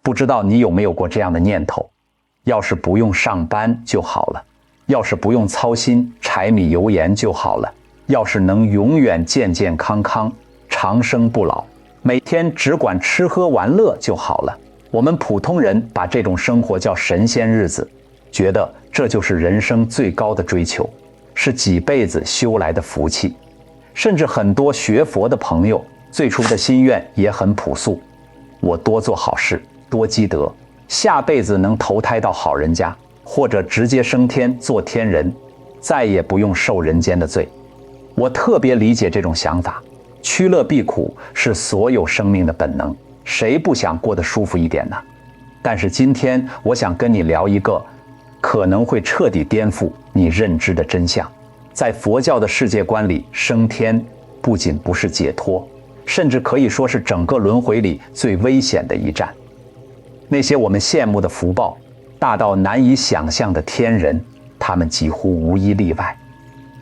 不知道你有没有过这样的念头，要是不用上班就好了，要是不用操心柴米油盐就好了，要是能永远健健康康长生不老，每天只管吃喝玩乐就好了。我们普通人把这种生活叫神仙日子，觉得这就是人生最高的追求，是几辈子修来的福气。甚至很多学佛的朋友最初的心愿也很朴素，我多做好事，多积德，下辈子能投胎到好人家，或者直接升天做天人，再也不用受人间的罪。我特别理解这种想法，趋乐避苦是所有生命的本能，谁不想过得舒服一点呢？但是今天我想跟你聊一个可能会彻底颠覆你认知的真相。在佛教的世界观里，升天不仅不是解脱，甚至可以说是整个轮回里最危险的一站。那些我们羡慕的福报，大到难以想象的天人，他们几乎无一例外，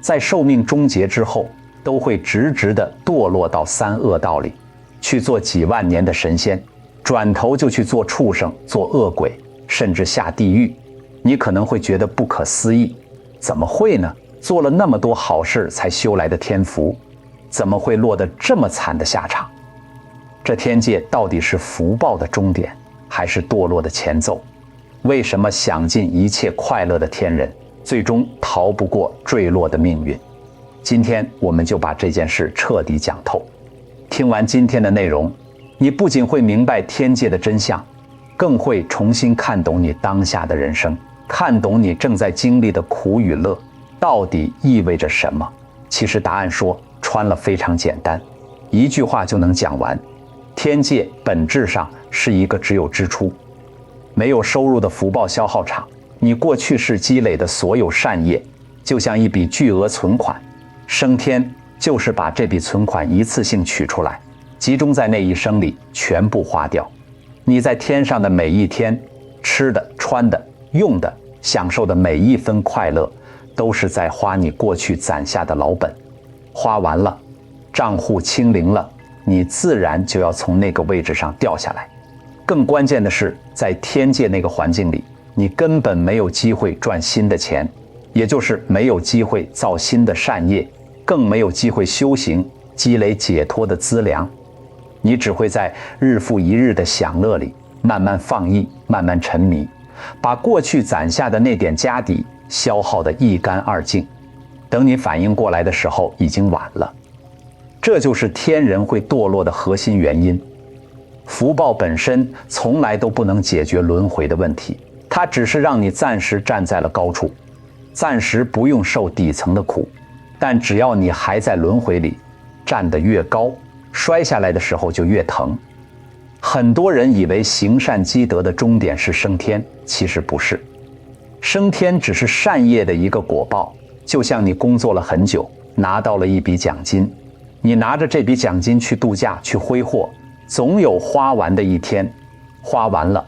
在寿命终结之后，都会直直地堕落到三恶道里，去做几万年的神仙，转头就去做畜生、做恶鬼，甚至下地狱。你可能会觉得不可思议，怎么会呢？做了那么多好事才修来的天福，怎么会落得这么惨的下场？这天界到底是福报的终点，还是堕落的前奏？为什么享尽一切快乐的天人，最终逃不过坠落的命运？今天我们就把这件事彻底讲透。听完今天的内容，你不仅会明白天界的真相，更会重新看懂你当下的人生，看懂你正在经历的苦与乐到底意味着什么。其实答案说穿了非常简单，一句话就能讲完。天界本质上是一个只有支出没有收入的福报消耗场，你过去世积累的所有善业，就像一笔巨额存款，升天就是把这笔存款一次性取出来，集中在那一生里全部花掉。你在天上的每一天，吃的、穿的、用的，享受的每一分快乐，都是在花你过去攒下的老本。花完了，账户清零了，你自然就要从那个位置上掉下来。更关键的是，在天界那个环境里，你根本没有机会赚新的钱，也就是没有机会造新的善业，更没有机会修行，积累解脱的资粮。你只会在日复一日的享乐里慢慢放逸，慢慢沉迷，把过去攒下的那点家底消耗得一干二净。等你反应过来的时候，已经晚了。这就是天人会堕落的核心原因。福报本身从来都不能解决轮回的问题，它只是让你暂时站在了高处，暂时不用受底层的苦。但只要你还在轮回里，站得越高，摔下来的时候就越疼。很多人以为行善积德的终点是升天，其实不是。升天只是善业的一个果报，就像你工作了很久，拿到了一笔奖金，你拿着这笔奖金去度假，去挥霍，总有花完的一天。花完了，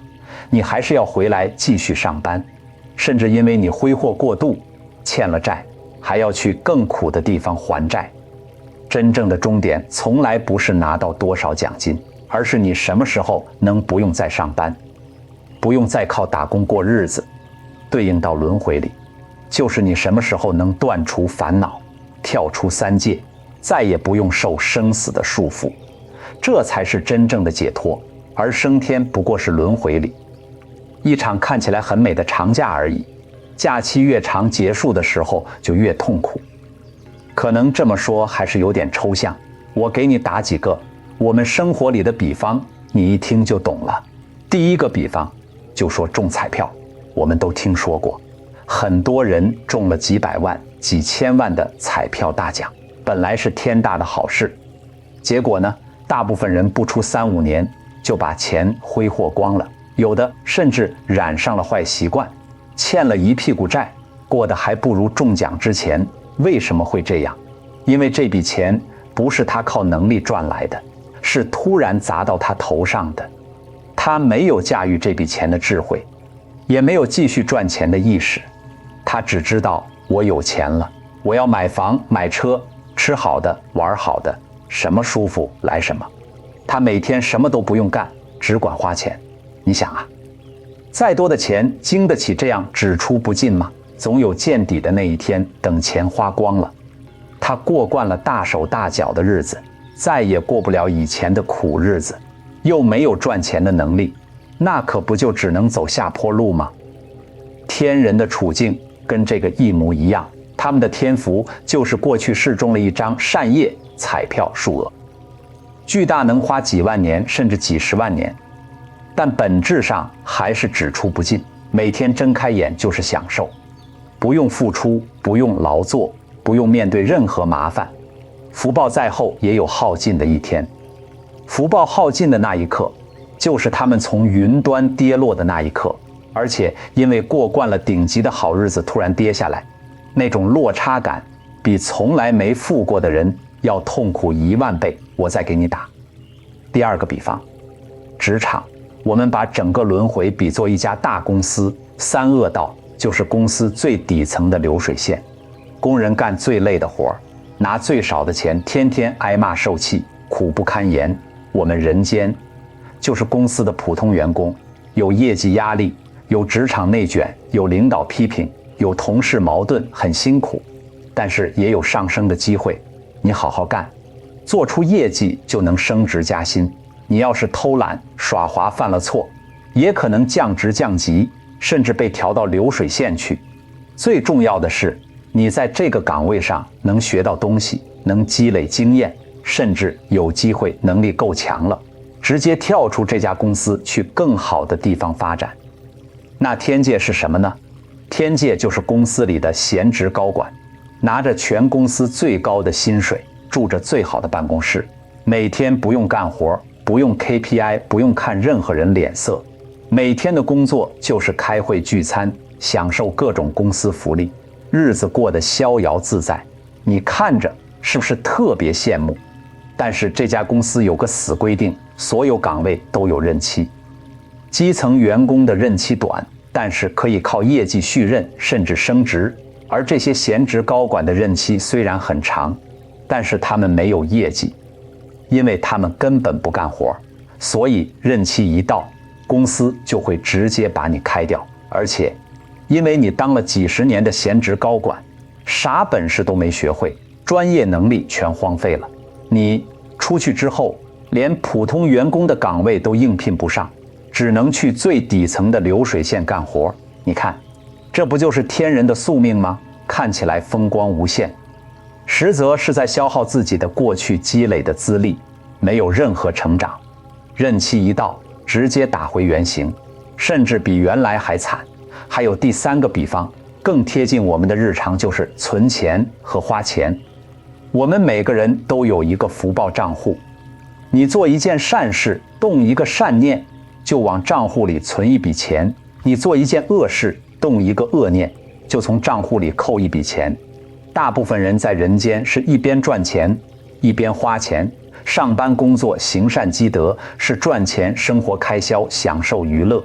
你还是要回来继续上班，甚至因为你挥霍过度，欠了债，还要去更苦的地方还债。真正的终点从来不是拿到多少奖金，而是你什么时候能不用再上班，不用再靠打工过日子。对应到轮回里，就是你什么时候能断除烦恼，跳出三界，再也不用受生死的束缚，这才是真正的解脱。而升天不过是轮回里一场看起来很美的长假而已，假期越长，结束的时候就越痛苦。可能这么说还是有点抽象，我给你打几个我们生活里的比方，你一听就懂了。第一个比方就说中彩票，我们都听说过，很多人中了几百万、几千万的彩票大奖，本来是天大的好事，结果呢，大部分人不出3-5年就把钱挥霍光了，有的甚至染上了坏习惯，欠了一屁股债，过得还不如中奖之前。为什么会这样？因为这笔钱不是他靠能力赚来的，是突然砸到他头上的。他没有驾驭这笔钱的智慧，也没有继续赚钱的意识，他只知道我有钱了，我要买房买车，吃好的玩好的，什么舒服来什么。他每天什么都不用干，只管花钱。你想啊，再多的钱经得起这样只出不进吗？总有见底的那一天，等钱花光了，他过惯了大手大脚的日子，再也过不了以前的苦日子，又没有赚钱的能力，那可不就只能走下坡路吗？天人的处境跟这个一模一样，他们的天福就是过去世中了一张善业彩票数额，巨大能花几万年甚至几十万年，但本质上还是只出不进，每天睁开眼就是享受，不用付出，不用劳作，不用面对任何麻烦。福报在后也有耗尽的一天，福报耗尽的那一刻，就是他们从云端跌落的那一刻，而且因为过惯了顶级的好日子突然跌下来，那种落差感比从来没富过的人要痛苦10000倍。我再给你打第二个比方，职场，我们把整个轮回比作一家大公司，3恶道就是公司最底层的流水线，工人干最累的活，拿最少的钱，天天挨骂受气，苦不堪言。我们人间就是公司的普通员工，有业绩压力，有职场内卷，有领导批评，有同事矛盾，很辛苦，但是也有上升的机会。你好好干，做出业绩就能升职加薪。你要是偷懒耍滑犯了错，也可能降职降级，甚至被调到流水线去。最重要的是，你在这个岗位上能学到东西，能积累经验，甚至有机会能力够强了，直接跳出这家公司去更好的地方发展。那天界是什么呢？天界就是公司里的闲职高管，拿着全公司最高的薪水，住着最好的办公室，每天不用干活，不用 KPI， 不用看任何人脸色，每天的工作就是开会聚餐，享受各种公司福利，日子过得逍遥自在。你看着是不是特别羡慕？但是这家公司有个死规定，所有岗位都有任期，基层员工的任期短，但是可以靠业绩续任甚至升职，而这些闲职高管的任期虽然很长，但是他们没有业绩，因为他们根本不干活，所以任期一到，公司就会直接把你开掉。而且因为你当了几十年的闲职高管，啥本事都没学会，专业能力全荒废了，你出去之后连普通员工的岗位都应聘不上，只能去最底层的流水线干活。你看，这不就是天人的宿命吗？看起来风光无限，实则是在消耗自己的过去积累的资历，没有任何成长。任期一到，直接打回原形，甚至比原来还惨。还有第3个比方，更贴近我们的日常，就是存钱和花钱。我们每个人都有一个福报账户，你做一件善事，动一个善念，就往账户里存一笔钱；你做一件恶事，动一个恶念，就从账户里扣一笔钱。大部分人在人间是一边赚钱一边花钱，上班工作行善积德，是赚钱生活开销享受娱乐，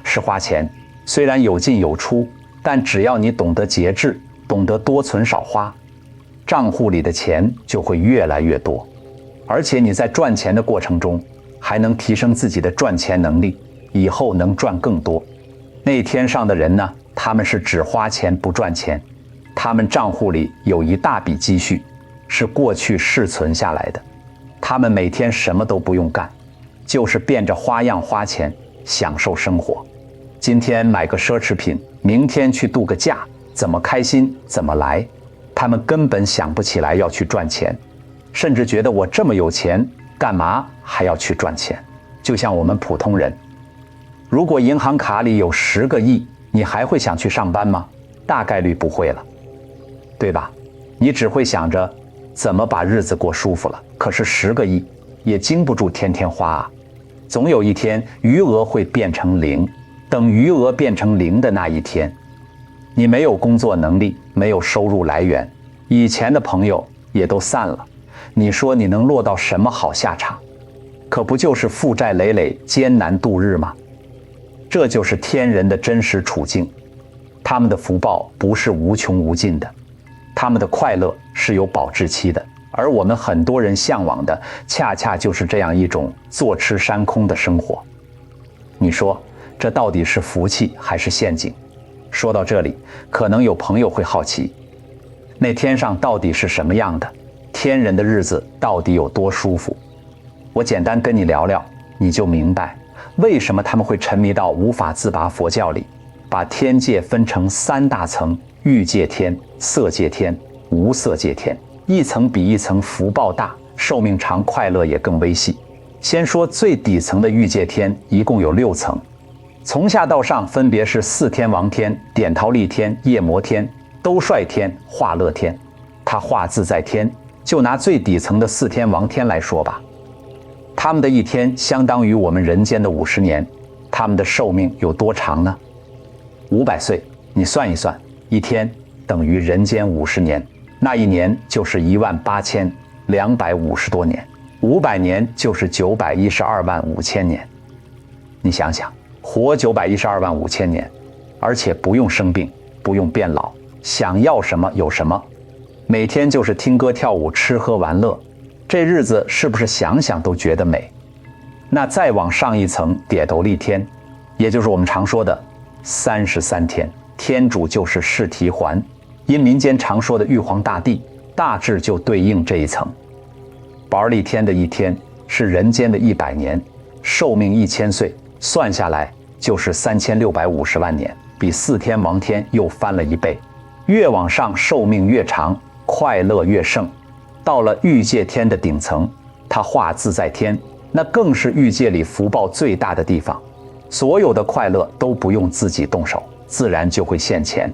是花钱。虽然有进有出，但只要你懂得节制，懂得多存少花，账户里的钱就会越来越多。而且你在赚钱的过程中还能提升自己的赚钱能力，以后能赚更多。那天上的人呢，他们是只花钱不赚钱，他们账户里有一大笔积蓄，是过去世存下来的，他们每天什么都不用干，就是变着花样花钱享受生活。今天买个奢侈品，明天去度个假，怎么开心怎么来。他们根本想不起来要去赚钱，甚至觉得我这么有钱，干嘛还要去赚钱？就像我们普通人，如果银行卡里有10个亿，你还会想去上班吗？大概率不会了，对吧？你只会想着怎么把日子过舒服了。可是10个亿也经不住天天花啊，总有一天余额会变成0。等余额变成0的那一天，你没有工作能力，没有收入来源，以前的朋友也都散了，你说你能落到什么好下场？可不就是负债累累，艰难度日吗？这就是天人的真实处境。他们的福报不是无穷无尽的，他们的快乐是有保质期的，而我们很多人向往的恰恰就是这样一种坐吃山空的生活。你说这到底是福气还是陷阱？说到这里，可能有朋友会好奇，那天上到底是什么样的？天人的日子到底有多舒服？我简单跟你聊聊，你就明白为什么他们会沉迷到无法自拔。佛教里把天界分成3大层：欲界天、色界天、无色界天，一层比一层福报大，寿命长，快乐也更微细。先说最底层的欲界天，一共有6层，从下到上分别是4天王天、点桃利天、夜摩天、兜率天、化乐天。他化自在天，就拿最底层的4天王天来说吧，他们的一天相当于我们人间的50年，他们的寿命有多长呢？500岁，你算一算，一天等于人间50年，那一年就是18250多年，500年就是9125000年。你想想，活9125000年，而且不用生病，不用变老，想要什么有什么，每天就是听歌跳舞，吃喝玩乐，这日子是不是想想都觉得美？那再往上一层，点斗利天，也就是我们常说的33天，天主就是释提桓，因民间常说的玉皇大帝，大致就对应这一层。宝利天的一天是人间的100年，寿命1000岁，算下来就是3650万年，比4天王天又翻了1倍。越往上寿命越长，快乐越盛。到了欲界天的顶层，它化自在天，那更是欲界里福报最大的地方，所有的快乐都不用自己动手，自然就会现前。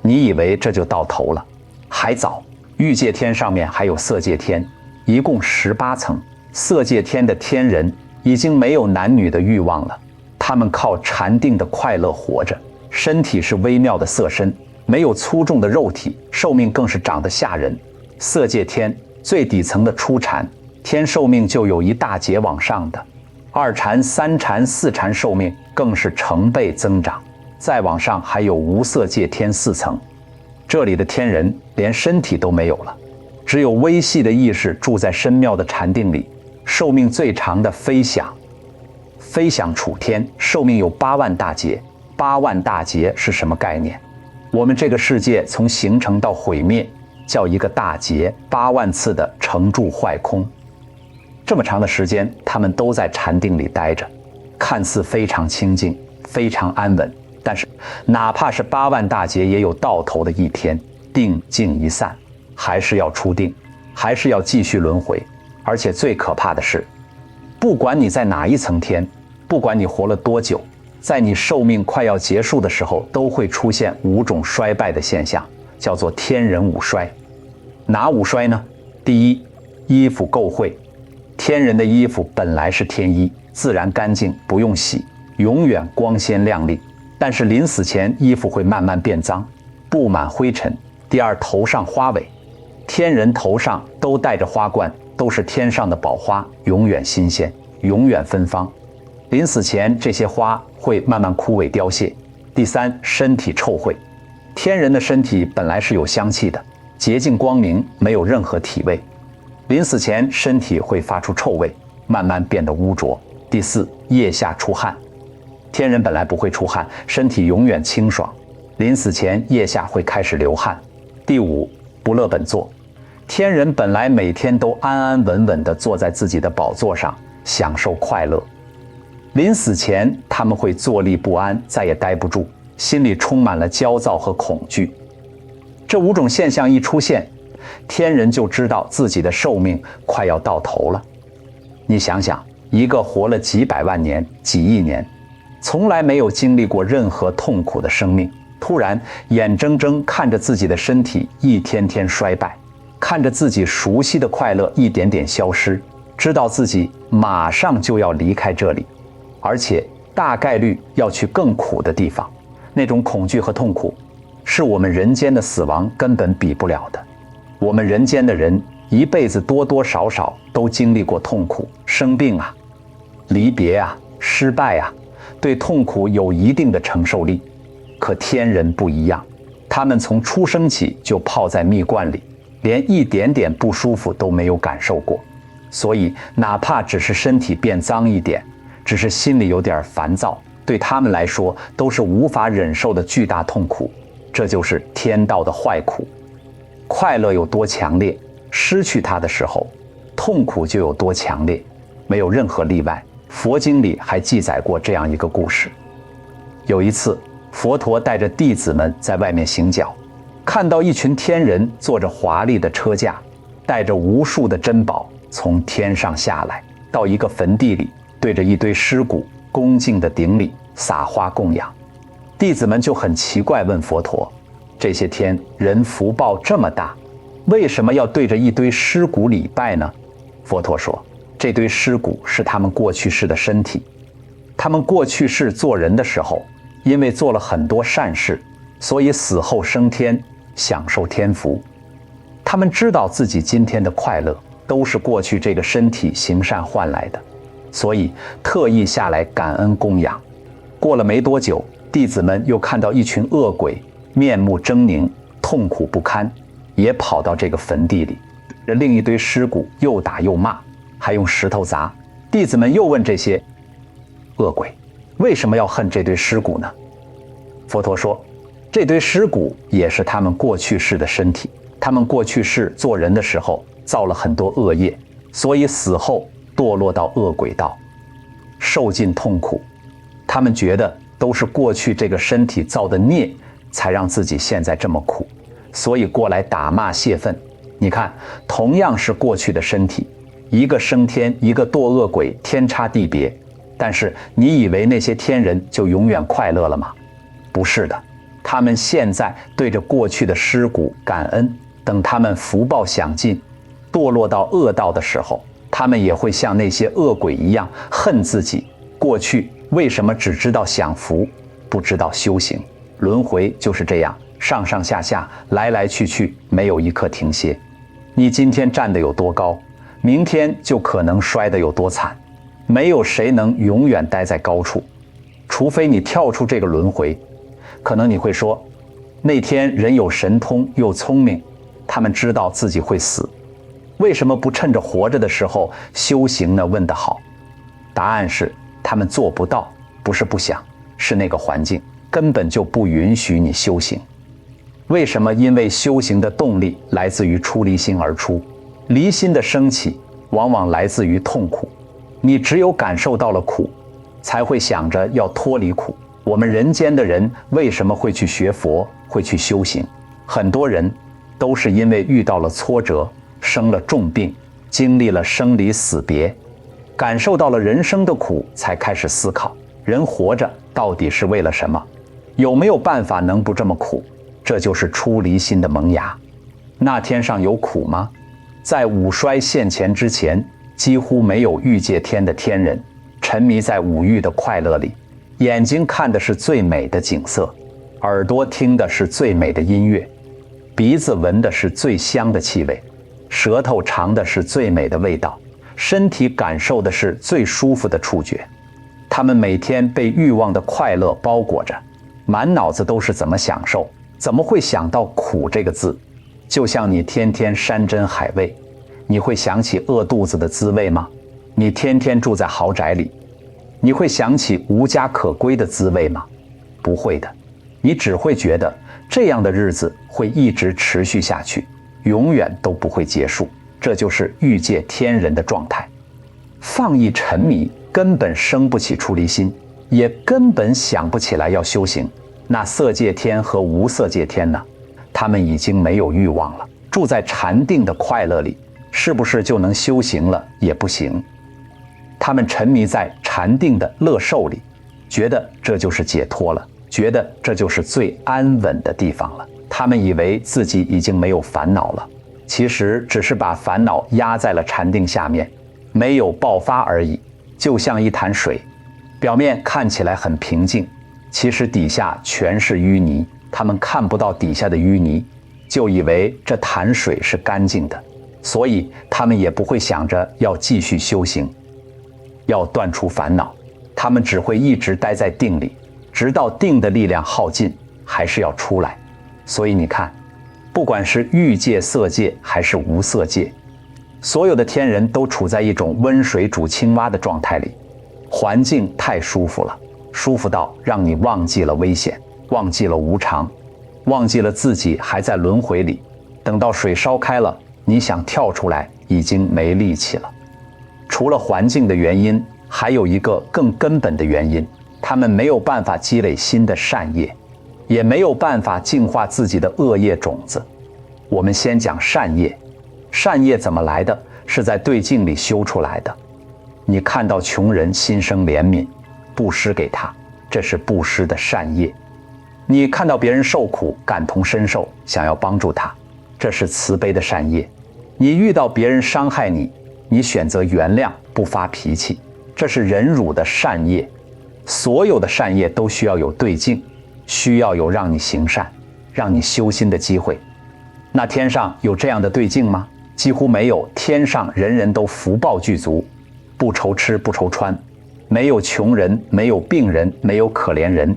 你以为这就到头了？还早。欲界天上面还有色界天，一共18层。色界天的天人已经没有男女的欲望了，他们靠禅定的快乐活着，身体是微妙的色身，没有粗重的肉体，寿命更是长得吓人。色界天最底层的初禅天寿命就有一大截往上的，2禅、3禅、4禅寿命更是成倍增长。再往上还有无色界天4层，这里的天人连身体都没有了，只有微细的意识住在深妙的禅定里。寿命最长的飞翔，飞翔处天寿命有8万大劫。8万大劫是什么概念？我们这个世界从形成到毁灭叫一个大劫，8万次的成住坏空。这么长的时间，他们都在禅定里待着，看似非常清静，非常安稳，但是哪怕是8万大劫，也有到头的一天，定静一散，还是要出定，还是要继续轮回。而且最可怕的是，不管你在哪一层天，不管你活了多久，在你寿命快要结束的时候，都会出现5种衰败的现象，叫做天人5衰。哪5衰呢？第一，衣服垢秽。天人的衣服本来是天衣，自然干净，不用洗，永远光鲜亮丽。但是临死前，衣服会慢慢变脏，布满灰尘。第二，头上花尾。天人头上都戴着花冠，都是天上的宝花，永远新鲜，永远芬芳。临死前，这些花会慢慢枯萎凋谢。第三，身体臭秽。天人的身体本来是有香气的，洁净光明，没有任何体味。临死前，身体会发出臭味，慢慢变得污浊。第四，腋下出汗。天人本来不会出汗，身体永远清爽，临死前腋下会开始流汗。第五，不乐本座。天人本来每天都安安稳稳地坐在自己的宝座上，享受快乐。临死前，他们会坐立不安，再也待不住，心里充满了焦躁和恐惧。这5种现象一出现，天人就知道自己的寿命快要到头了。你想想，一个活了几百万年、几亿年，从来没有经历过任何痛苦的生命，突然眼睁睁看着自己的身体一天天衰败，看着自己熟悉的快乐一点点消失，知道自己马上就要离开这里，而且大概率要去更苦的地方。那种恐惧和痛苦，是我们人间的死亡根本比不了的。我们人间的人一辈子多多少少都经历过痛苦，生病啊，离别啊，失败啊，对痛苦有一定的承受力。可天人不一样，他们从出生起就泡在蜜罐里，连一点点不舒服都没有感受过，所以哪怕只是身体变脏一点，只是心里有点烦躁，对他们来说都是无法忍受的巨大痛苦。这就是天道的坏苦。快乐有多强烈，失去它的时候，痛苦就有多强烈，没有任何例外。佛经里还记载过这样一个故事。有一次，佛陀带着弟子们在外面行脚，看到一群天人坐着华丽的车驾，带着无数的珍宝从天上下来，到一个坟地里，对着一堆尸骨恭敬地顶礼，撒花供养。弟子们就很奇怪，问佛陀：这些天人福报这么大，为什么要对着一堆尸骨礼拜呢？佛陀说，这堆尸骨是他们过去世的身体，他们过去世做人的时候，因为做了很多善事，所以死后升天，享受天福。他们知道自己今天的快乐都是过去这个身体行善换来的，所以特意下来感恩供养。过了没多久，弟子们又看到一群恶鬼面目狰狞，痛苦不堪，也跑到这个坟地里，另一堆尸骨又打又骂，还用石头砸。弟子们又问这些恶鬼，为什么要恨这堆尸骨呢？佛陀说，这堆尸骨也是他们过去世的身体，他们过去世做人的时候造了很多恶业，所以死后堕落到恶鬼道，受尽痛苦。他们觉得都是过去这个身体造的孽，才让自己现在这么苦，所以过来打骂泄愤。你看，同样是过去的身体，一个升天，一个堕恶鬼，天差地别。但是你以为那些天人就永远快乐了吗？不是的，他们现在对着过去的尸骨感恩，等他们福报享尽，堕落到恶道的时候，他们也会像那些恶鬼一样恨自己过去为什么只知道享福，不知道修行。轮回就是这样，上上下下，来来去去，没有一刻停歇。你今天站得有多高，明天就可能摔得有多惨。没有谁能永远待在高处，除非你跳出这个轮回。可能你会说，那天人有神通又聪明，他们知道自己会死，为什么不趁着活着的时候修行呢？问得好。答案是他们做不到，不是不想，是那个环境根本就不允许你修行。为什么？因为修行的动力来自于出离心而出，离心的升起往往来自于痛苦。你只有感受到了苦，才会想着要脱离苦。我们人间的人为什么会去学佛，会去修行？很多人都是因为遇到了挫折，生了重病，经历了生离死别，感受到了人生的苦，才开始思考，人活着到底是为了什么？有没有办法能不这么苦？这就是出离心的萌芽。那天上有苦吗？在五衰现前之前，几乎没有欲界天的天人，沉迷在五欲的快乐里，眼睛看的是最美的景色，耳朵听的是最美的音乐，鼻子闻的是最香的气味，舌头尝的是最美的味道，身体感受的是最舒服的触觉。他们每天被欲望的快乐包裹着，满脑子都是怎么享受，怎么会想到苦这个字？就像你天天山珍海味，你会想起饿肚子的滋味吗？你天天住在豪宅里，你会想起无家可归的滋味吗？不会的，你只会觉得这样的日子会一直持续下去，永远都不会结束。这就是欲界天人的状态。放逸沉迷，根本生不起出离心，也根本想不起来要修行。那色界天和无色界天呢？他们已经没有欲望了，住在禅定的快乐里，是不是就能修行了？也不行。他们沉迷在禅定的乐受里，觉得这就是解脱了，觉得这就是最安稳的地方了。他们以为自己已经没有烦恼了，其实只是把烦恼压在了禅定下面，没有爆发而已。就像一潭水，表面看起来很平静，其实底下全是淤泥。他们看不到底下的淤泥，就以为这潭水是干净的，所以他们也不会想着要继续修行，要断除烦恼。他们只会一直待在定里，直到定的力量耗尽，还是要出来。所以你看，不管是欲界、色界还是无色界，所有的天人都处在一种温水煮青蛙的状态里，环境太舒服了，舒服到让你忘记了危险，忘记了无常，忘记了自己还在轮回里。等到水烧开了，你想跳出来已经没力气了。除了环境的原因，还有一个更根本的原因，他们没有办法积累新的善业，也没有办法净化自己的恶业种子。我们先讲善业，善业怎么来的？是在对境里修出来的。你看到穷人心生怜悯，布施给他，这是布施的善业。你看到别人受苦，感同身受，想要帮助他，这是慈悲的善业。你遇到别人伤害你，你选择原谅，不发脾气，这是忍辱的善业。所有的善业都需要有对境，需要有让你行善，让你修心的机会。那天上有这样的对境吗？几乎没有。天上人人都福报具足，不愁吃不愁穿，没有穷人，没有病人，没有可怜人。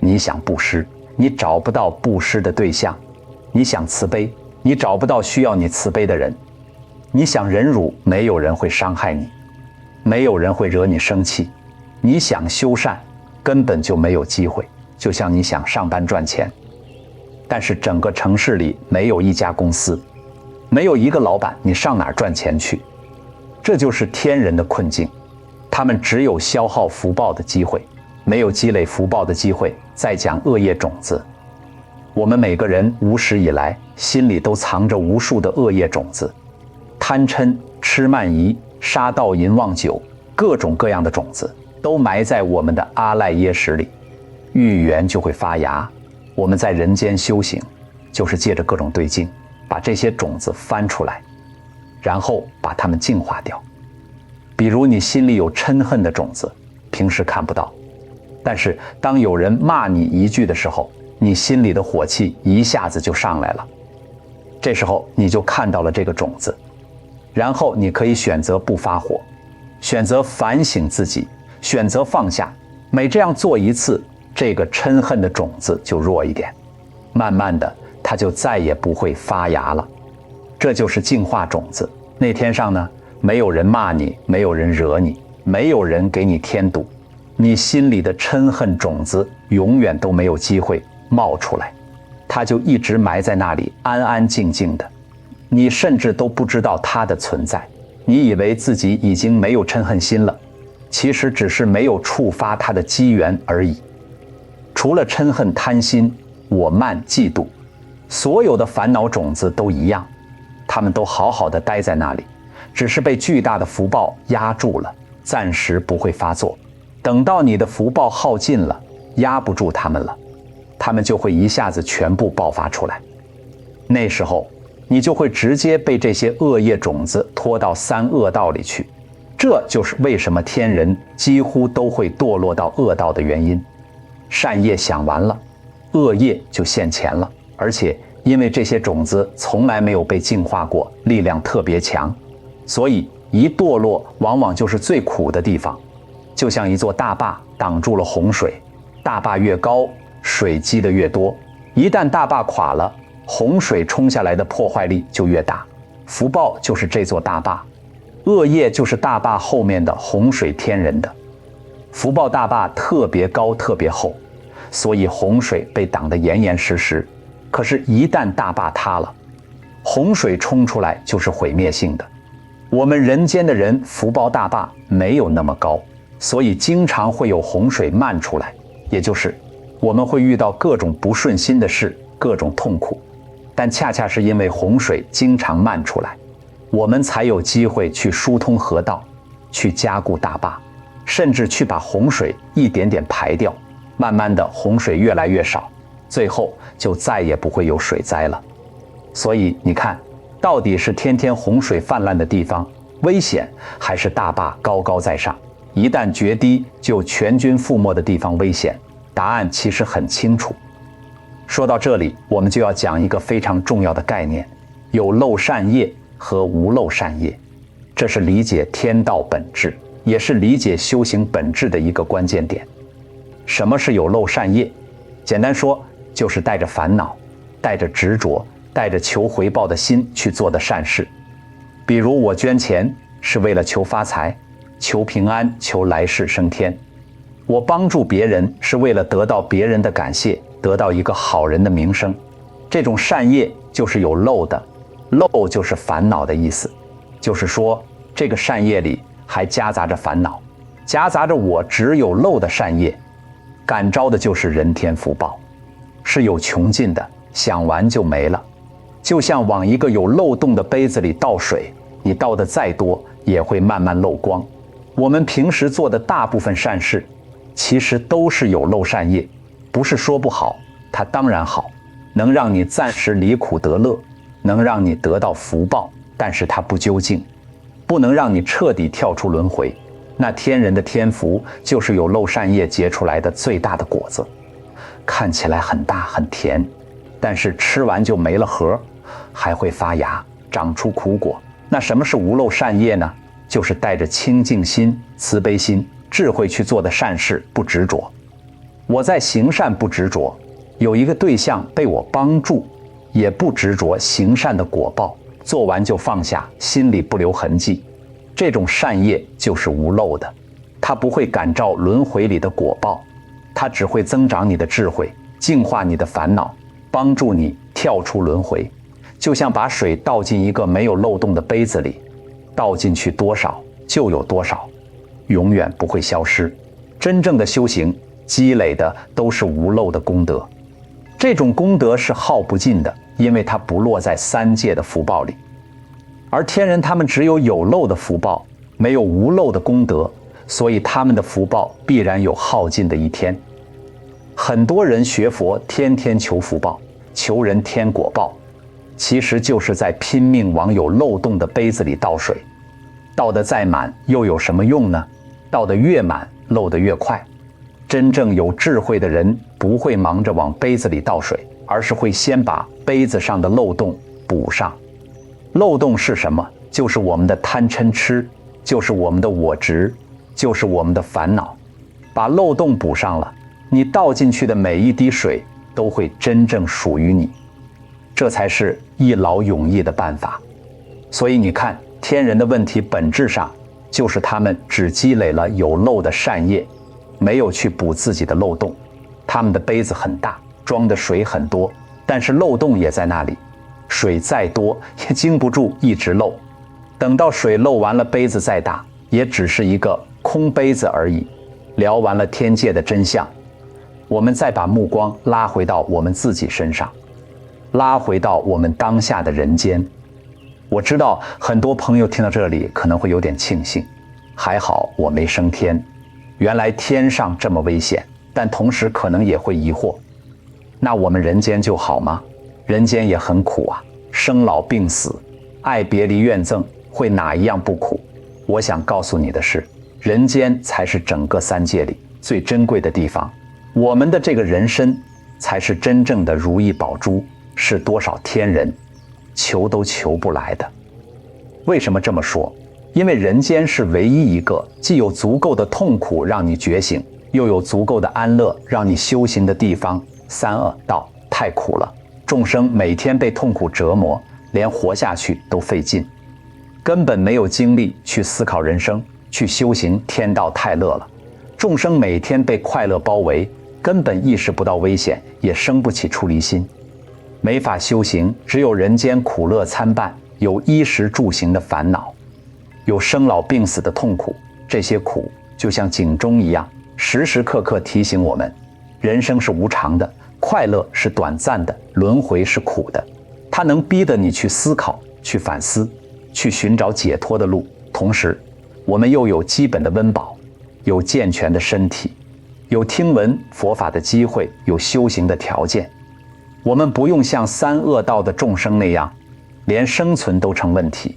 你想布施，你找不到布施的对象；你想慈悲，你找不到需要你慈悲的人；你想忍辱，没有人会伤害你，没有人会惹你生气；你想修善，根本就没有机会。就像你想上班赚钱，但是整个城市里没有一家公司，没有一个老板，你上哪儿赚钱去？这就是天人的困境，他们只有消耗福报的机会，没有积累福报的机会。再讲恶业种子，我们每个人无始以来心里都藏着无数的恶业种子，贪嗔痴慢疑杀盗淫妄酒，各种各样的种子都埋在我们的阿赖耶识里，遇缘就会发芽。我们在人间修行，就是借着各种对境，把这些种子翻出来，然后把它们净化掉。比如你心里有嗔恨的种子，平时看不到，但是当有人骂你一句的时候，你心里的火气一下子就上来了，这时候你就看到了这个种子，然后你可以选择不发火，选择反省自己，选择放下。每这样做一次，这个嗔恨的种子就弱一点，慢慢的它就再也不会发芽了。这就是净化种子。那天上呢，没有人骂你，没有人惹你，没有人给你添堵，你心里的嗔恨种子永远都没有机会冒出来，它就一直埋在那里，安安静静的，你甚至都不知道它的存在。你以为自己已经没有嗔恨心了，其实只是没有触发它的机缘而已。除了嗔恨、贪心、我慢、嫉妒，所有的烦恼种子都一样，它们都好好的待在那里，只是被巨大的福报压住了，暂时不会发作。等到你的福报耗尽了，压不住它们了，它们就会一下子全部爆发出来。那时候你就会直接被这些恶业种子拖到三恶道里去。这就是为什么天人几乎都会堕落到恶道的原因。善业想完了，恶业就现前了，而且因为这些种子从来没有被净化过，力量特别强，所以一堕落往往就是最苦的地方。就像一座大坝挡住了洪水，大坝越高，水积得越多，一旦大坝垮了，洪水冲下来的破坏力就越大。福报就是这座大坝，恶业就是大坝后面的洪水天人的。福报大坝特别高特别厚，所以洪水被挡得严严实实。可是一旦大坝塌了，洪水冲出来就是毁灭性的。我们人间的人福报大坝没有那么高，所以经常会有洪水漫出来，也就是我们会遇到各种不顺心的事，各种痛苦。但恰恰是因为洪水经常漫出来，我们才有机会去疏通河道，去加固大坝，甚至去把洪水一点点排掉。慢慢的洪水越来越少，最后就再也不会有水灾了。所以你看，到底是天天洪水泛滥的地方危险，还是大坝高高在上，一旦决堤就全军覆没的地方危险？答案其实很清楚。说到这里，我们就要讲一个非常重要的概念，有漏善业和无漏善业。这是理解天道本质，也是理解修行本质的一个关键点。什么是有漏善业？简单说，就是带着烦恼，带着执着，带着求回报的心去做的善事。比如我捐钱是为了求发财，求平安，求来世升天。我帮助别人是为了得到别人的感谢，得到一个好人的名声。这种善业就是有漏的，漏就是烦恼的意思，就是说这个善业里还夹杂着烦恼，夹杂着我只有漏的善业，感召的就是人天福报，是有穷尽的，想完就没了。就像往一个有漏洞的杯子里倒水，你倒的再多也会慢慢漏光。我们平时做的大部分善事其实都是有漏善业，不是说不好，它当然好，能让你暂时离苦得乐，能让你得到福报，但是它不究竟，不能让你彻底跳出轮回。那天人的天福就是有漏善业结出来的最大的果子，看起来很大很甜，但是吃完就没了核，还会发芽长出苦果。那什么是无漏善业呢？就是带着清净心、慈悲心、智慧去做的善事，不执着。我在行善不执着，有一个对象被我帮助，也不执着行善的果报，做完就放下，心里不留痕迹。这种善业就是无漏的，它不会感召轮回里的果报，它只会增长你的智慧，净化你的烦恼，帮助你跳出轮回。就像把水倒进一个没有漏洞的杯子里，倒进去多少就有多少，永远不会消失。真正的修行积累的都是无漏的功德，这种功德是耗不尽的，因为它不落在三界的福报里。而天人他们只有有漏的福报，没有无漏的功德，所以他们的福报必然有耗尽的一天。很多人学佛天天求福报，求人天果报，其实就是在拼命往有漏洞的杯子里倒水，倒得再满又有什么用呢？倒得越满，漏得越快。真正有智慧的人不会忙着往杯子里倒水，而是会先把杯子上的漏洞补上。漏洞是什么？就是我们的贪嗔痴，就是我们的我执，就是我们的烦恼。把漏洞补上了，你倒进去的每一滴水都会真正属于你，这才是一劳永逸的办法。所以你看，天人的问题本质上就是他们只积累了有漏的善业，没有去补自己的漏洞。他们的杯子很大，装的水很多，但是漏洞也在那里，水再多也经不住一直漏。等到水漏完了，杯子再大也只是一个空杯子而已。聊完了天界的真相，我们再把目光拉回到我们自己身上，拉回到我们当下的人间。我知道很多朋友听到这里可能会有点庆幸，还好我没升天，原来天上这么危险，但同时可能也会疑惑，那我们人间就好吗？人间也很苦啊，生老病死，爱别离怨憎，会哪一样不苦？我想告诉你的是，人间才是整个三界里最珍贵的地方，我们的这个人身才是真正的如意宝珠，是多少天人求都求不来的。为什么这么说？因为人间是唯一一个既有足够的痛苦让你觉醒，又有足够的安乐让你修行的地方。三恶道太苦了，众生每天被痛苦折磨，连活下去都费劲，根本没有精力去思考人生，去修行天道太乐了。众生每天被快乐包围，根本意识不到危险，也生不起出离心，没法修行。只有人间苦乐参半，有衣食住行的烦恼，有生老病死的痛苦。这些苦就像警钟一样，时时刻刻提醒我们，人生是无常的，快乐是短暂的，轮回是苦的。它能逼得你去思考，去反思，去寻找解脱的路。同时我们又有基本的温饱，有健全的身体，有听闻佛法的机会，有修行的条件。我们不用像三恶道的众生那样，连生存都成问题。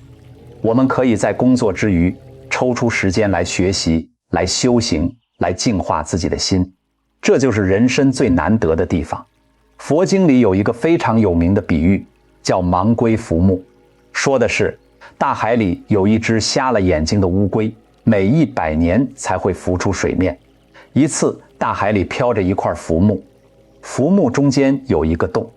我们可以在工作之余抽出时间来学习，来修行，来净化自己的心。这就是人生最难得的地方。佛经里有一个非常有名的比喻，叫盲龟浮木，说的是大海里有一只瞎了眼睛的乌龟，每100年才会浮出水面。一次大海里飘着一块浮木，浮木中间有一个洞，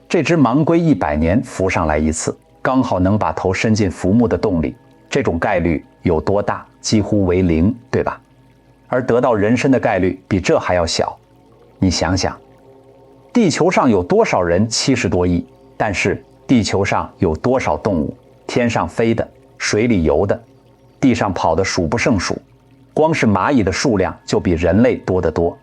这只盲龟100年浮上来一次，刚好能把头伸进浮木的洞里。这种概率有多大？几乎为零，对吧？而得到人参的概率比这还要小。你想想，地球上有多少人？70多亿，但是地球上有多少动物？天上飞的，水里游的，地上跑的数不胜数，光是蚂蚁的数量就比人类多得多，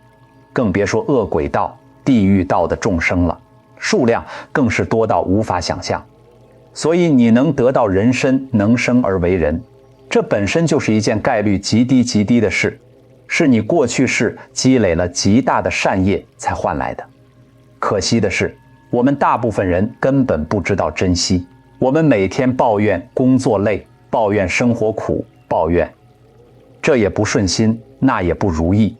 更别说恶鬼道、地狱道的众生了，数量更是多到无法想象。所以你能得到人参，能生而为人，这本身就是一件概率极低极低的事，是你过去世积累了极大的善业才换来的。可惜的是，我们大部分人根本不知道珍惜。我们每天抱怨工作累，抱怨生活苦，抱怨这也不顺心，那也不如意。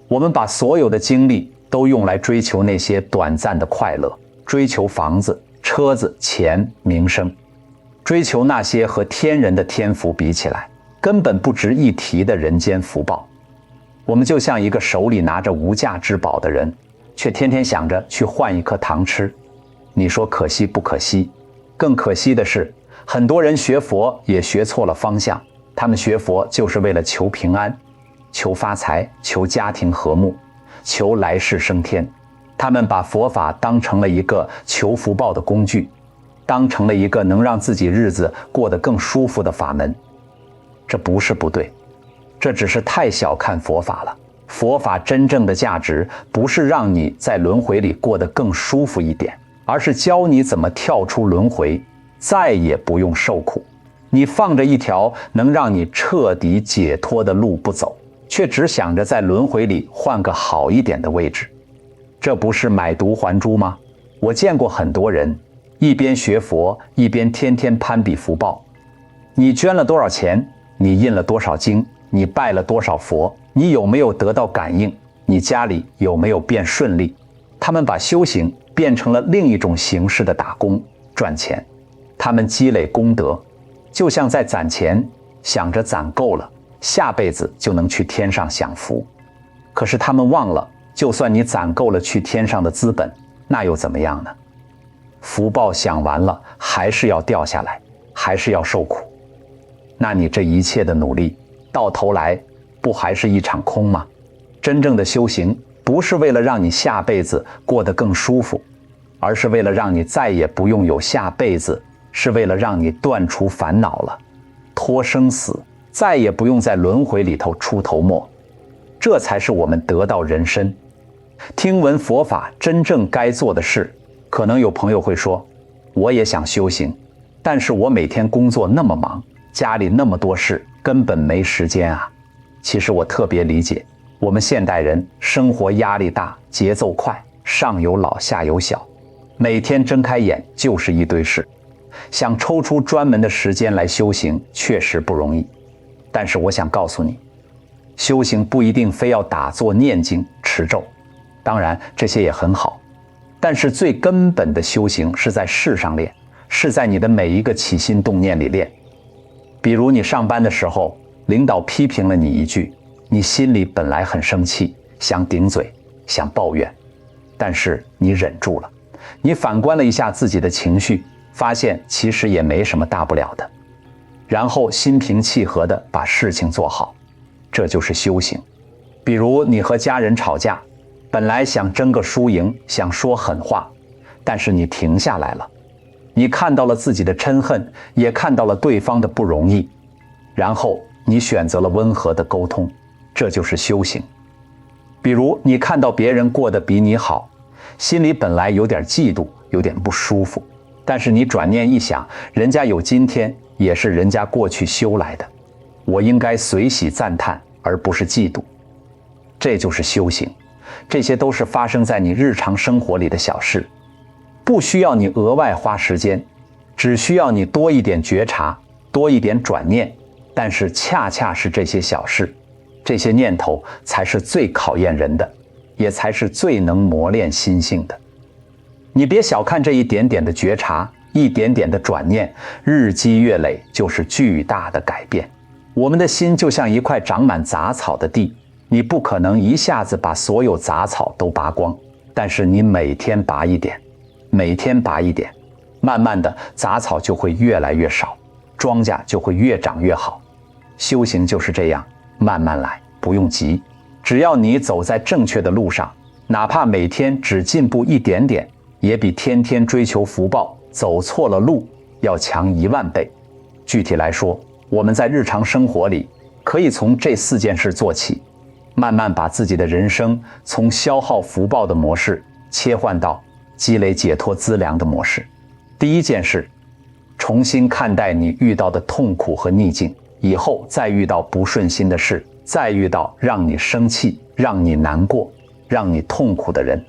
我们把所有的精力都用来追求那些短暂的快乐，追求房子、车子、钱、名声，追求那些和天人的天福比起来根本不值一提的人间福报。我们就像一个手里拿着无价之宝的人，却天天想着去换一颗糖吃。你说可惜不可惜？更可惜的是，很多人学佛也学错了方向。他们学佛就是为了求平安，求发财，求家庭和睦，求来世升天。他们把佛法当成了一个求福报的工具，当成了一个能让自己日子过得更舒服的法门。这不是不对，这只是太小看佛法了。佛法真正的价值不是让你在轮回里过得更舒服一点，而是教你怎么跳出轮回，再也不用受苦。你放着一条能让你彻底解脱的路不走，却只想着在轮回里换个好一点的位置，这不是买椟还珠吗？我见过很多人一边学佛，一边天天攀比福报。你捐了多少钱？你印了多少经？你拜了多少佛？你有没有得到感应？你家里有没有变顺利？他们把修行变成了另一种形式的打工赚钱。他们积累功德，就像在攒钱，想着攒够了，下辈子就能去天上享福。可是他们忘了，就算你攒够了去天上的资本，那又怎么样呢？福报享完了，还是要掉下来，还是要受苦。那你这一切的努力，到头来不还是一场空吗？真正的修行不是为了让你下辈子过得更舒服，而是为了让你再也不用有下辈子，是为了让你断除烦恼了，脱生死，再也不用在轮回里头出头没。这才是我们得到人参。听闻佛法真正该做的事，可能有朋友会说，我也想修行，但是我每天工作那么忙，家里那么多事，根本没时间啊。其实我特别理解，我们现代人生活压力大，节奏快，上有老下有小，每天睁开眼就是一堆事，想抽出专门的时间来修行确实不容易。但是我想告诉你，修行不一定非要打坐念经持咒，当然这些也很好，但是最根本的修行是在事上练，是在你的每一个起心动念里练。比如你上班的时候，领导批评了你一句，你心里本来很生气，想顶嘴，想抱怨，但是你忍住了。你反观了一下自己的情绪，发现其实也没什么大不了的，然后心平气和地把事情做好，这就是修行。比如你和家人吵架，本来想争个输赢，想说狠话，但是你停下来了，你看到了自己的嗔恨，也看到了对方的不容易，然后你选择了温和的沟通，这就是修行。比如你看到别人过得比你好，心里本来有点嫉妒，有点不舒服，但是你转念一想，人家有今天也是人家过去修来的，我应该随喜赞叹，而不是嫉妒。这就是修行，这些都是发生在你日常生活里的小事，不需要你额外花时间，只需要你多一点觉察，多一点转念。但是恰恰是这些小事，这些念头才是最考验人的，也才是最能磨练心性的。你别小看这一点点的觉察，一点点的转念，日积月累就是巨大的改变。我们的心就像一块长满杂草的地，你不可能一下子把所有杂草都拔光，但是你每天拔一点，每天拔一点，慢慢的杂草就会越来越少，庄稼就会越长越好。修行就是这样，慢慢来，不用急。只要你走在正确的路上，哪怕每天只进步一点点，也比天天追求福报走错了路要强10000倍。具体来说，我们在日常生活里可以从这4件事做起，慢慢把自己的人生从消耗福报的模式切换到积累解脱资粮的模式。第一件事，重新看待你遇到的痛苦和逆境，以后再遇到不顺心的事，再遇到让你生气、让你难过、让你痛苦的人，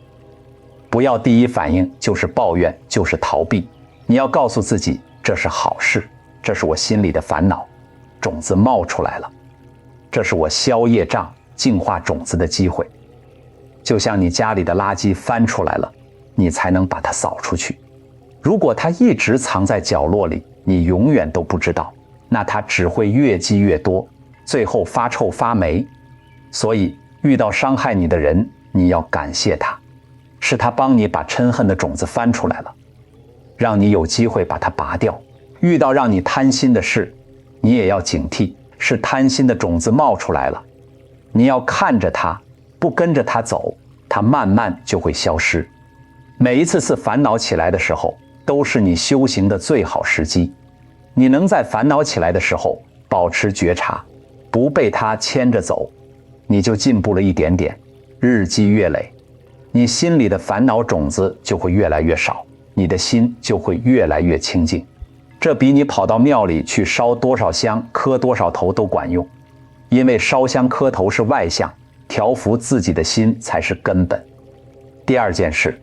不要第一反应就是抱怨，就是逃避。你要告诉自己，这是好事，这是我心里的烦恼，种子冒出来了，这是我消业障、净化种子的机会。就像你家里的垃圾翻出来了，你才能把它扫出去。如果它一直藏在角落里，你永远都不知道，那它只会越积越多，最后发臭发霉。所以遇到伤害你的人，你要感谢他，是他帮你把嗔恨的种子翻出来了，让你有机会把它拔掉。遇到让你贪心的事，你也要警惕，是贪心的种子冒出来了，你要看着它，不跟着它走，它慢慢就会消失。每一次烦恼起来的时候，都是你修行的最好时机。你能在烦恼起来的时候保持觉察，不被它牵着走，你就进步了一点点，日积月累，你心里的烦恼种子就会越来越少，你的心就会越来越清净。这比你跑到庙里去烧多少香、磕多少头都管用，因为烧香磕头是外相，调伏自己的心才是根本。第二件事，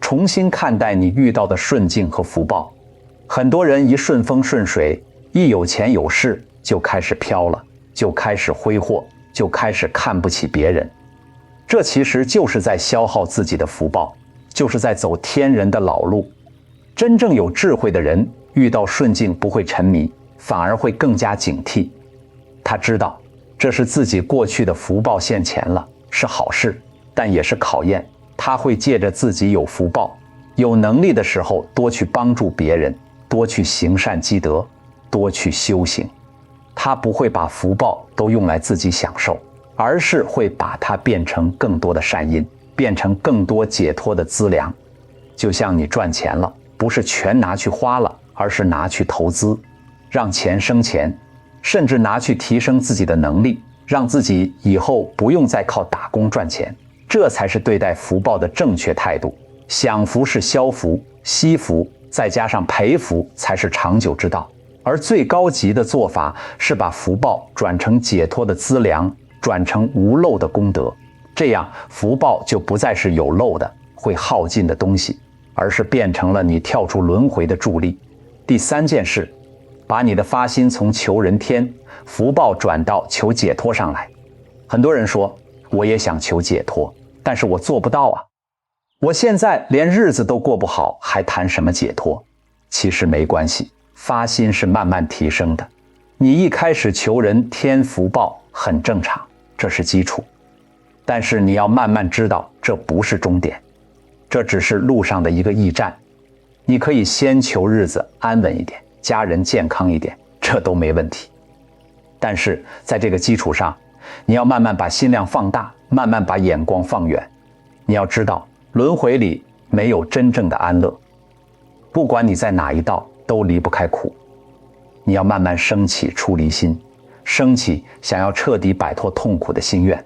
重新看待你遇到的顺境和福报。很多人一顺风顺水，一有钱有势就开始飘了，就开始挥霍，就开始看不起别人。这其实就是在消耗自己的福报，就是在走天人的老路。真正有智慧的人遇到顺境不会沉迷，反而会更加警惕。他知道这是自己过去的福报现前了，是好事，但也是考验。他会借着自己有福报、有能力的时候，多去帮助别人，多去行善积德，多去修行。他不会把福报都用来自己享受，而是会把它变成更多的善因，变成更多解脱的资粮。就像你赚钱了，不是全拿去花了，而是拿去投资，让钱生钱，甚至拿去提升自己的能力，让自己以后不用再靠打工赚钱。这才是对待福报的正确态度。享福是消福、惜福，再加上培福才是长久之道。而最高级的做法是把福报转成解脱的资粮，转成无漏的功德。这样福报就不再是有漏的、会耗尽的东西，而是变成了你跳出轮回的助力。第三件事，把你的发心从求人天、福报转到求解脱上来。很多人说，我也想求解脱，但是我做不到啊！我现在连日子都过不好，还谈什么解脱？其实没关系，发心是慢慢提升的。你一开始求人天福报很正常，这是基础。但是你要慢慢知道，这不是终点，这只是路上的一个驿站。你可以先求日子安稳一点，家人健康一点，这都没问题。但是在这个基础上，你要慢慢把心量放大，慢慢把眼光放远。你要知道，轮回里没有真正的安乐，不管你在哪一道，都离不开苦。你要慢慢升起出离心，升起想要彻底摆脱痛苦的心愿。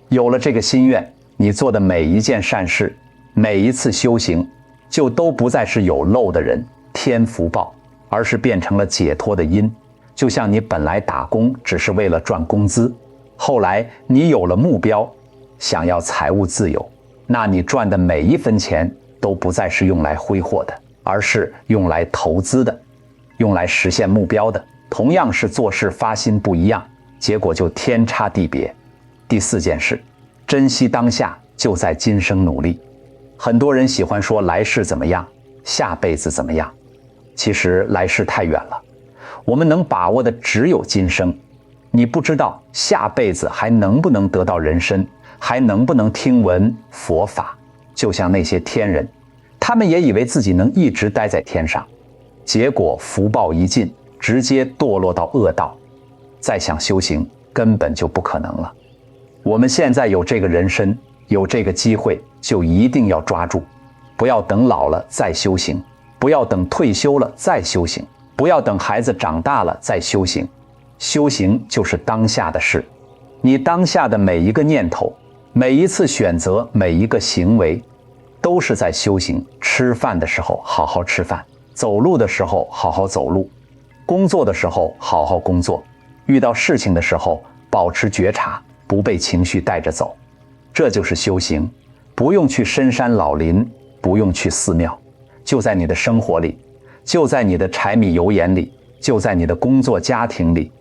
有了这个心愿，你做的每一件善事，每一次修行，就都不再是有漏的人天福报，而是变成了解脱的因。就像你本来打工只是为了赚工资，后来你有了目标，想要财务自由，那你赚的每一分钱都不再是用来挥霍的，而是用来投资的，用来实现目标的。同样是做事发心不一样，结果就天差地别。第四件事，珍惜当下，就在今生努力。很多人喜欢说来世怎么样，下辈子怎么样，其实来世太远了，我们能把握的只有今生。你不知道下辈子还能不能得到人身，还能不能听闻佛法。就像那些天人，他们也以为自己能一直待在天上，结果福报一尽，直接堕落到恶道。再想修行根本就不可能了。我们现在有这个人身，有这个机会，就一定要抓住，不要等老了再修行，不要等退休了再修行，不要等孩子长大了再修行。修行就是当下的事，你当下的每一个念头，每一次选择，每一个行为，都是在修行。吃饭的时候好好吃饭，走路的时候好好走路，工作的时候好好工作，遇到事情的时候保持觉察，不被情绪带着走。这就是修行。不用去深山老林，不用去寺庙，就在你的生活里，就在你的柴米油盐里，就在你的工作家庭里。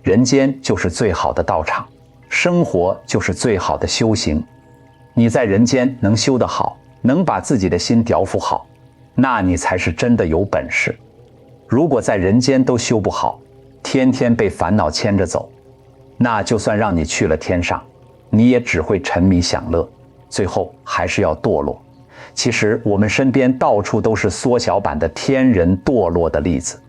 人间就是最好的道场，生活就是最好的修行。你在人间能修得好，能把自己的心调伏好，那你才是真的有本事。如果在人间都修不好，天天被烦恼牵着走，那就算让你去了天上，你也只会沉迷享乐，最后还是要堕落。其实我们身边到处都是缩小版的天人堕落的例子。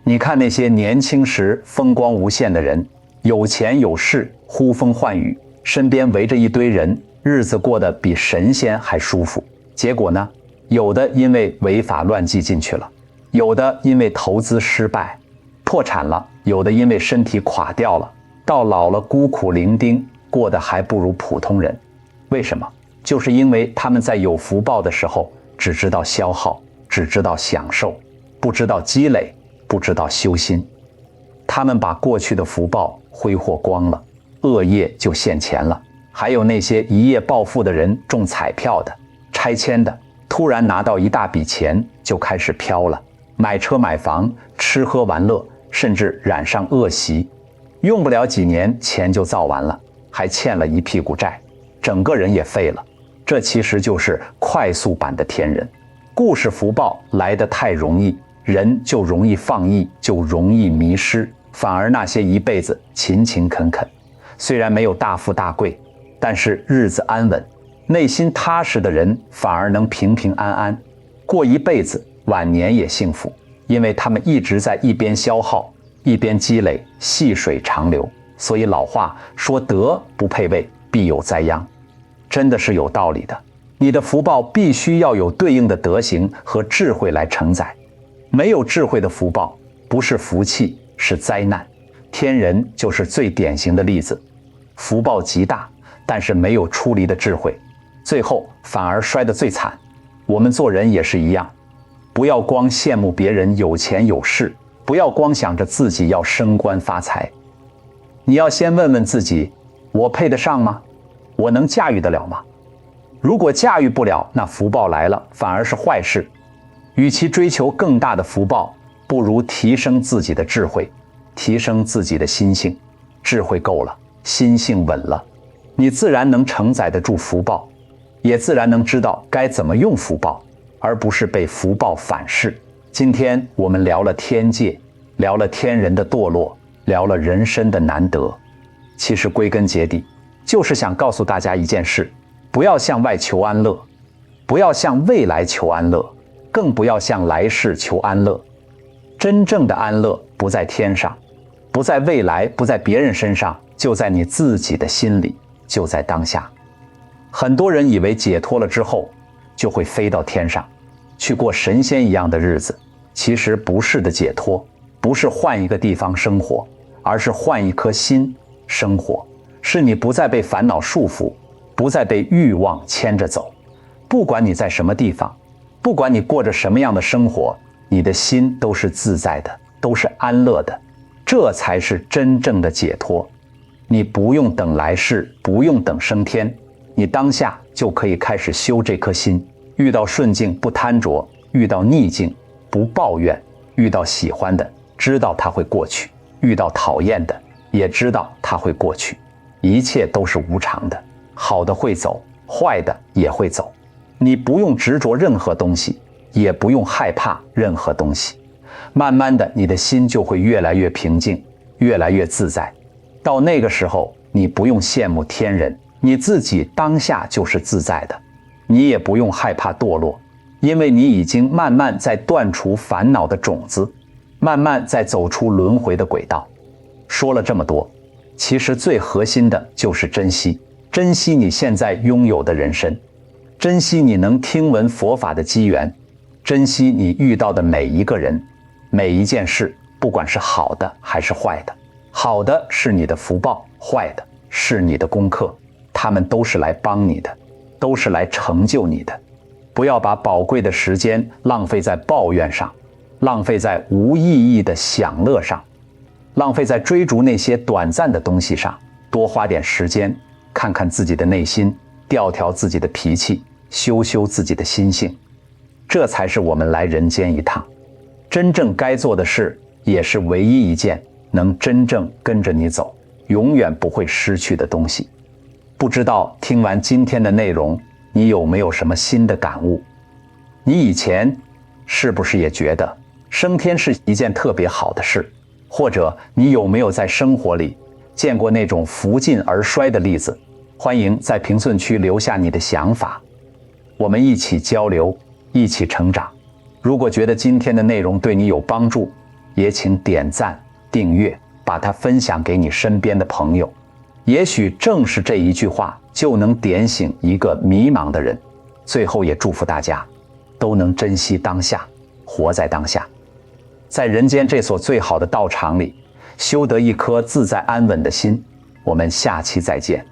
你看那些年轻时风光无限的人，有钱有势，呼风唤雨，身边围着一堆人，日子过得比神仙还舒服。结果呢，有的因为违法乱纪进去了，有的因为投资失败破产了，有的因为身体垮掉了，到老了孤苦伶仃，过得还不如普通人。为什么？就是因为他们在有福报的时候只知道消耗，只知道享受，不知道积累，不知道修心。他们把过去的福报挥霍光了，恶业就现前了。还有那些一夜暴富的人，中彩票的，拆迁的，突然拿到一大笔钱就开始飘了，买车买房，吃喝玩乐，甚至染上恶习，用不了几年钱就造完了，还欠了一屁股债，整个人也废了。这其实就是快速版的天人。故事福报来得太容易，人就容易放逸，就容易迷失。反而那些一辈子勤勤恳恳，虽然没有大富大贵，但是日子安稳，内心踏实的人反而能平平安安过一辈子，晚年也幸福。因为他们一直在一边消耗一边积累，细水长流。所以老话说，德不配位，必有灾殃，真的是有道理的。你的福报必须要有对应的德行和智慧来承载，没有智慧的福报不是福气，是灾难。天人就是最典型的例子，福报极大，但是没有出离的智慧，最后反而摔得最惨。我们做人也是一样，不要光羡慕别人有钱有势，不要光想着自己要升官发财，你要先问问自己，我配得上吗？我能驾驭得了吗？如果驾驭不了，那福报来了反而是坏事。与其追求更大的福报，不如提升自己的智慧，提升自己的心性。智慧够了，心性稳了，你自然能承载得住福报，也自然能知道该怎么用福报，而不是被福报反噬。今天我们聊了天界，聊了天人的堕落，聊了人生的难得。其实归根结底，就是想告诉大家一件事，不要向外求安乐，不要向未来求安乐，更不要向来世求安乐。真正的安乐不在天上，不在未来，不在别人身上，就在你自己的心里，就在当下。很多人以为解脱了之后就会飞到天上去过神仙一样的日子，其实不是的。解脱不是换一个地方生活，而是换一颗心生活，是你不再被烦恼束缚，不再被欲望牵着走。不管你在什么地方，不管你过着什么样的生活，你的心都是自在的，都是安乐的，这才是真正的解脱。你不用等来世，不用等升天，你当下就可以开始修这颗心。遇到顺境不贪着，遇到逆境不抱怨，遇到喜欢的知道它会过去，遇到讨厌的也知道它会过去。一切都是无常的，好的会走，坏的也会走。你不用执着任何东西，也不用害怕任何东西，慢慢的你的心就会越来越平静，越来越自在。到那个时候，你不用羡慕天人，你自己当下就是自在的。你也不用害怕堕落，因为你已经慢慢在断除烦恼的种子，慢慢在走出轮回的轨道。说了这么多，其实最核心的就是珍惜，珍惜你现在拥有的人生，珍惜你能听闻佛法的机缘，珍惜你遇到的每一个人，每一件事，不管是好的还是坏的。好的是你的福报，坏的是你的功课，他们都是来帮你的，都是来成就你的。不要把宝贵的时间浪费在抱怨上，浪费在无意义的享乐上，浪费在追逐那些短暂的东西上，多花点时间看看自己的内心，调调自己的脾气，修修自己的心性。这才是我们来人间一趟真正该做的事，也是唯一一件能真正跟着你走，永远不会失去的东西。不知道听完今天的内容，你有没有什么新的感悟？你以前是不是也觉得升天是一件特别好的事？或者你有没有在生活里见过那种福尽而衰的例子？欢迎在评论区留下你的想法，我们一起交流，一起成长。如果觉得今天的内容对你有帮助，也请点赞、订阅，把它分享给你身边的朋友。也许正是这一句话就能点醒一个迷茫的人。最后也祝福大家都能珍惜当下，活在当下，在人间这所最好的道场里，修得一颗自在安稳的心。我们下期再见。